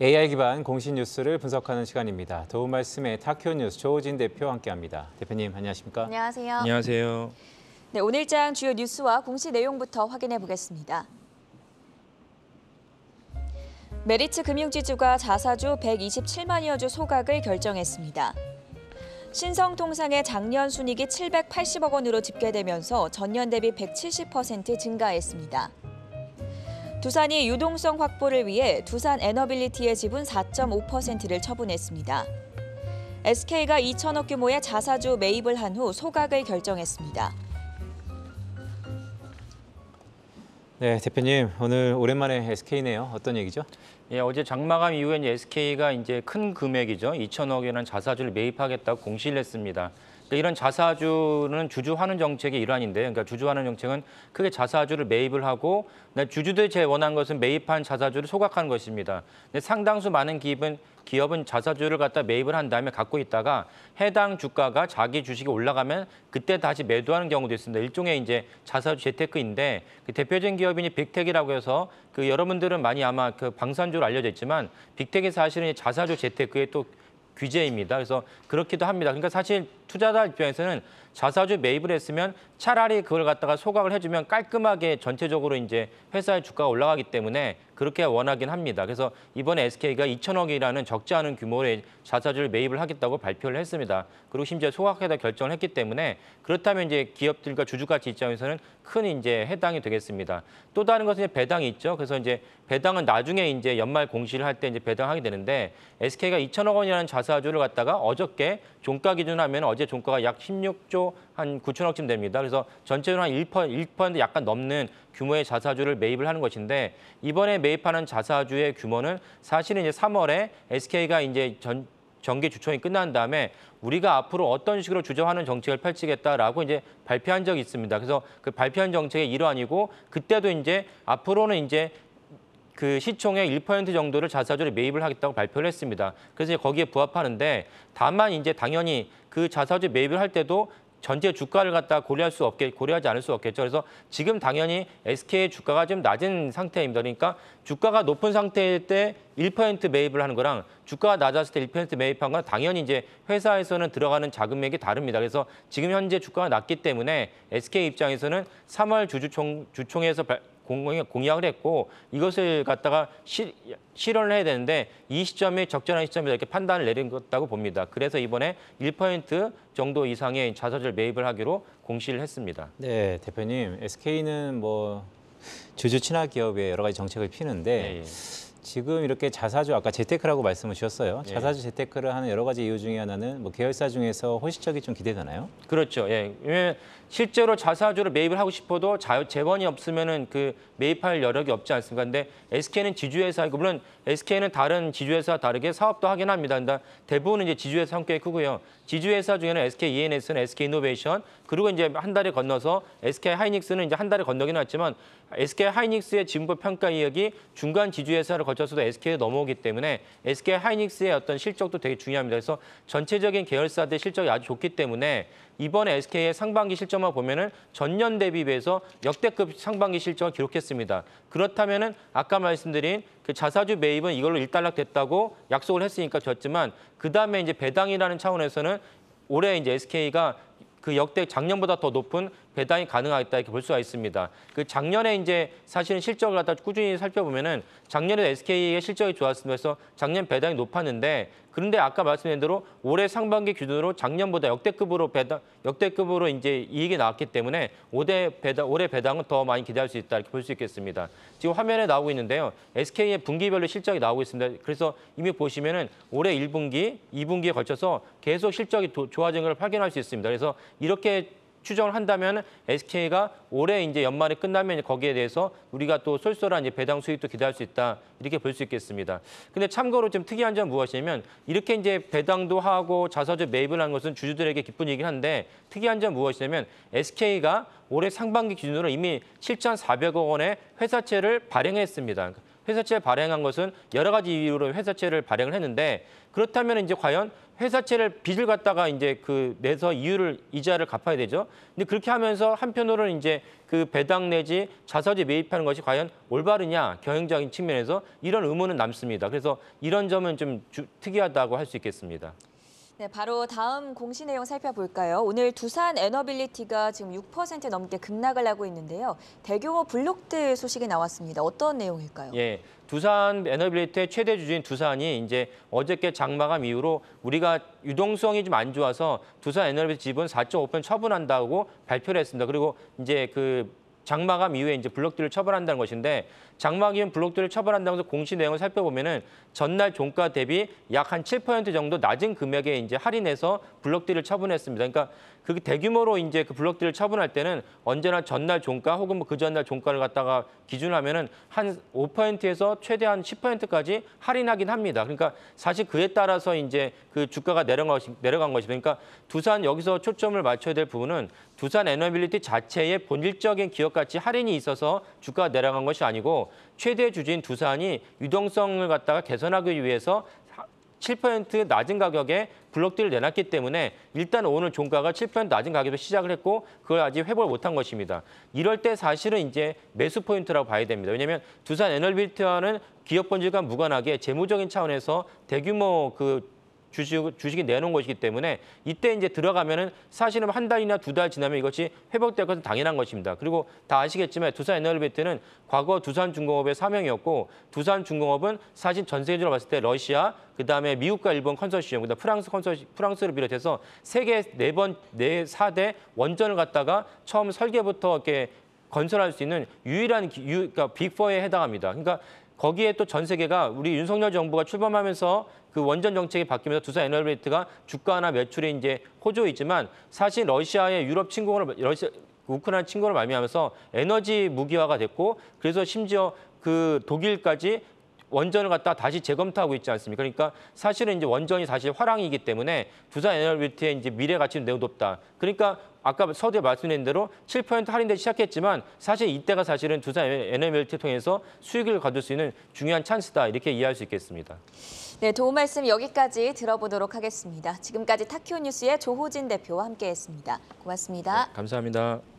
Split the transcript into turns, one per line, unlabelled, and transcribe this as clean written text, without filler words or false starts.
AI 기반 공식 뉴스를 분석하는 시간입니다. 도움 말씀에 타큐 뉴스 조우진 대표 함께합니다. 대표님 안녕하십니까?
안녕하세요.
안녕하세요.
네, 오늘장 주요 뉴스와 공시 내용부터 확인해 보겠습니다. 메리츠 금융지주가 자사주 127만여 주 소각을 결정했습니다. 신성통상의 작년 순이익이 780억 원으로 집계되면서 전년 대비 170% 증가했습니다. 두산이 유동성 확보를 위해 두산 에너빌리티의 지분 4.5%를 처분했습니다. SK가 2천억 규모의 자사주 매입을 한 후 소각을 결정했습니다.
네, 대표님 오늘 오랜만에 SK네요. 어떤 얘기죠?
예, 어제 장마감 이후에 SK가 큰 금액이죠. 2천억이라는 자사주를 매입하겠다고 공시를 했습니다. 이런 자사주는 주주환원 정책의 일환인데, 그러니까 주주환원 정책은 크게 자사주를 매입을 하고 주주들이 제일 원하는 것은 매입한 자사주를 소각하는 것입니다. 근데 상당수 많은 기업은 자사주를 갖다 매입을 한 다음에 갖고 있다가 해당 주가가 자기 주식이 올라가면 그때 다시 매도하는 경우도 있습니다. 일종의 자사주 재테크인데 대표적인 기업이 빅텍이라고 해서 여러분들은 많이 아마 방산주로 알려져 있지만 빅텍이 사실은 자사주 재테크의 또 규제입니다. 그래서 그렇기도 합니다. 그러니까 사실 투자자 입장에서는 자사주 매입을 했으면 차라리 그걸 갖다가 소각을 해주면 깔끔하게 전체적으로 회사의 주가가 올라가기 때문에 그렇게 원하긴 합니다. 그래서 이번에 SK가 2천억이라는 적지 않은 규모의 자사주를 매입을 하겠다고 발표를 했습니다. 그리고 심지어 소각하다 결정을 했기 때문에 그렇다면 기업들과 주주가치 입장에서는 큰 해당이 되겠습니다. 또 다른 것은 배당이 있죠. 그래서 배당은 나중에 연말 공시를 할 때 배당하게 되는데 SK가 2천억 원이라는 자사주를 갖다가 어저께 종가 기준으로 하면 어제 종가가 약 16조 한 9천억쯤 됩니다. 그래서 전체로 한 1% 약간 넘는 규모의 자사주를 매입을 하는 것인데 이번에 매입하는 자사주의 규모는 사실은 3월에 SK가 정기 주총이 끝난 다음에 우리가 앞으로 어떤 식으로 주저하는 정책을 펼치겠다라고 발표한 적이 있습니다. 그래서 그 발표한 정책의 일환이고 그때도 앞으로는 그 시총의 1% 정도를 자사주를 매입을 하겠다고 발표를 했습니다. 그래서 거기에 부합하는데 다만 당연히 그 자사주 매입을 할 때도 전체 주가를 갖다 고려하지 않을 수 없겠죠. 그래서 지금 당연히 SK의 주가가 좀 낮은 상태입니다. 그러니까 주가가 높은 상태일 때 1% 매입을 하는 거랑 주가가 낮았을 때 1% 매입한 건 당연히 회사에서는 들어가는 자금액이 다릅니다. 그래서 지금 현재 주가가 낮기 때문에 SK 입장에서는 3월 주총에서 공약을 했고 이것을 갖다가 실현을 해야 되는데 이 시점이 적절한 시점이다 이렇게 판단을 내린 것다고 봅니다. 그래서 이번에 1% 정도 이상의 자사주를 매입을 하기로 공시를 했습니다.
네, 대표님 SK는 주주 친화 기업의 여러 가지 정책을 피는데 지금 이렇게 자사주 아까 재테크라고 말씀을 주셨어요. 자사주 재테크를 하는 여러 가지 이유 중에 하나는 계열사 중에서 호시적이 좀 기대되나요?
그렇죠. 왜냐하면 실제로 자사주를 매입을 하고 싶어도 재원이 없으면은 매입할 여력이 없지 않습니까? 근데 SK는 지주회사이고 물론 SK는 다른 지주회사와 다르게 사업도 하긴 합니다. 근데 대부분은 지주회사 성격이 크고요. 지주회사 중에는 SK ENS는 SK 이노베이션 그리고 한 달에 건너서 SK 하이닉스는 한 달에 건너긴 했지만 SK 하이닉스의 지분법 평가 이익이 중간 지주회사를 거쳐서도 SK에 넘어오기 때문에 SK 하이닉스의 어떤 실적도 되게 중요합니다. 그래서 전체적인 계열사들 실적이 아주 좋기 때문에 이번에 SK의 상반기 실적만 보면은 전년 대비해서 역대급 상반기 실적을 기록했습니다. 그렇다면은 아까 말씀드린 그 자사주 매입은 이걸로 일단락됐다고 약속을 했으니까 졌지만 그 다음에 배당이라는 차원에서는 올해 SK가 그 역대 작년보다 더 높은 배당이 가능하겠다 이렇게 볼 수가 있습니다. 그 작년에 사실은 실적을 갖다 꾸준히 살펴보면은 작년에도 SK의 실적이 좋았습니다. 그래서 작년 배당이 높았는데 그런데 아까 말씀드린 대로 올해 상반기 기준으로 작년보다 역대급으로 이익이 나왔기 때문에 올해 배당은 더 많이 기대할 수 있다 이렇게 볼 수 있겠습니다. 지금 화면에 나오고 있는데요. SK의 분기별로 실적이 나오고 있습니다. 그래서 이미 보시면은 올해 1분기, 2분기에 걸쳐서 계속 실적이 좋아진 걸 확인할 수 있습니다. 그래서 이렇게 추정을 한다면 SK가 올해 연말에 끝나면 거기에 대해서 우리가 또 쏠쏠한 배당 수익도 기대할 수 있다 이렇게 볼 수 있겠습니다. 근데 참고로 좀 특이한 점은 무엇이냐면 이렇게 배당도 하고 자사주 매입을 하는 것은 주주들에게 기쁜 일이긴 한데 특이한 점은 무엇이냐면 SK가 올해 상반기 기준으로 이미 7,400억 원의 회사채를 발행했습니다. 회사채 발행한 것은 여러 가지 이유로 회사채를 발행을 했는데 그렇다면 이제 과연 회사채를 빚을 갖다가 이제 그 내서 이자를 갚아야 되죠. 근데 그렇게 하면서 한편으로는 이제 그 배당 내지 자사주 매입하는 것이 과연 올바르냐 경영적인 측면에서 이런 의문은 남습니다. 그래서 이런 점은 좀 특이하다고 할 수 있겠습니다.
네, 바로 다음 공시 내용 살펴볼까요? 오늘 두산 에너빌리티가 지금 6% 넘게 급락을 하고 있는데요. 대규모 블록들 소식이 나왔습니다. 어떤 내용일까요?
예, 두산 에너빌리티의 최대 주주인 두산이 이제 어저께 장마감 이후로 우리가 유동성이 좀 안 좋아서 두산 에너빌리티 지분 4.5% 처분한다고 발표를 했습니다. 그리고 이제 그 장마감 이후에 이제 블록들을 처벌한다는 것인데 장마감 이후 블록들을 처벌한다면서 공시 내용을 살펴보면은 전날 종가 대비 약 한 7% 정도 낮은 금액에 이제 할인해서 블록들을 처분했습니다. 그러니까 그 대규모로 이제 그 블록들을 처분할 때는 언제나 전날 종가 혹은 뭐 그 전날 종가를 갖다가 기준으로 하면은 한 5%에서 최대한 10%까지 할인하긴 합니다. 그러니까 사실 그에 따라서 이제 그 주가가 내려간 것이 그러니까 두산 여기서 초점을 맞춰야 될 부분은 두산 에너빌리티 자체의 본질적인 기업 가치 할인이 있어서 주가가 내려간 것이 아니고 최대 주주인 두산이 유동성을 갖다가 개선하기 위해서 7% 낮은 가격에 블록들을 내놨기 때문에 일단 오늘 종가가 7% 낮은 가격으로 시작을 했고 그걸 아직 회복을 못한 것입니다. 이럴 때 사실은 이제 매수 포인트라고 봐야 됩니다. 왜냐하면 두산 에너빌리티와는 기업 본질과 무관하게 재무적인 차원에서 대규모 그 주식이 내놓은 것이기 때문에 이때 이제 들어가면은 사실은 한 달이나 두 달 지나면 이것이 회복될 것은 당연한 것입니다. 그리고 다 아시겠지만 두산 에너빌리티는 과거 두산중공업의 사명이었고 두산중공업은 사실 전 세계적으로 봤을 때 러시아, 그다음에 미국과 일본 컨소시엄, 그다음 프랑스를 비롯해서 세계 4대 원전을 갖다가 처음 설계부터 이렇게 건설할 수 있는 유일한 그러니까 빅4에 해당합니다. 그러니까 거기에 또 전 세계가 우리 윤석열 정부가 출범하면서 그 원전 정책이 바뀌면서 두산 에너빌리티가 주가나 매출에 이제 호조이지만 사실 러시아의 우크라이나 침공을 말미암아서 에너지 무기화가 됐고 그래서 심지어 그 독일까지 원전을 갖다 다시 재검토하고 있지 않습니까? 그러니까 사실은 이제 원전이 사실 화랑이기 때문에 두산 에너빌리티의 이제 미래 가치는 매우 높다. 그러니까 아까 서두에 말씀드린 대로 7% 할인되기 시작했지만 사실 이때가 사실은 두산 에너빌리티를 통해서 수익을 거둘 수 있는 중요한 찬스다. 이렇게 이해할 수 있겠습니다.
네, 도움 말씀 여기까지 들어보도록 하겠습니다. 지금까지 타키오 뉴스의 조호진 대표와 함께했습니다. 고맙습니다.
네, 감사합니다.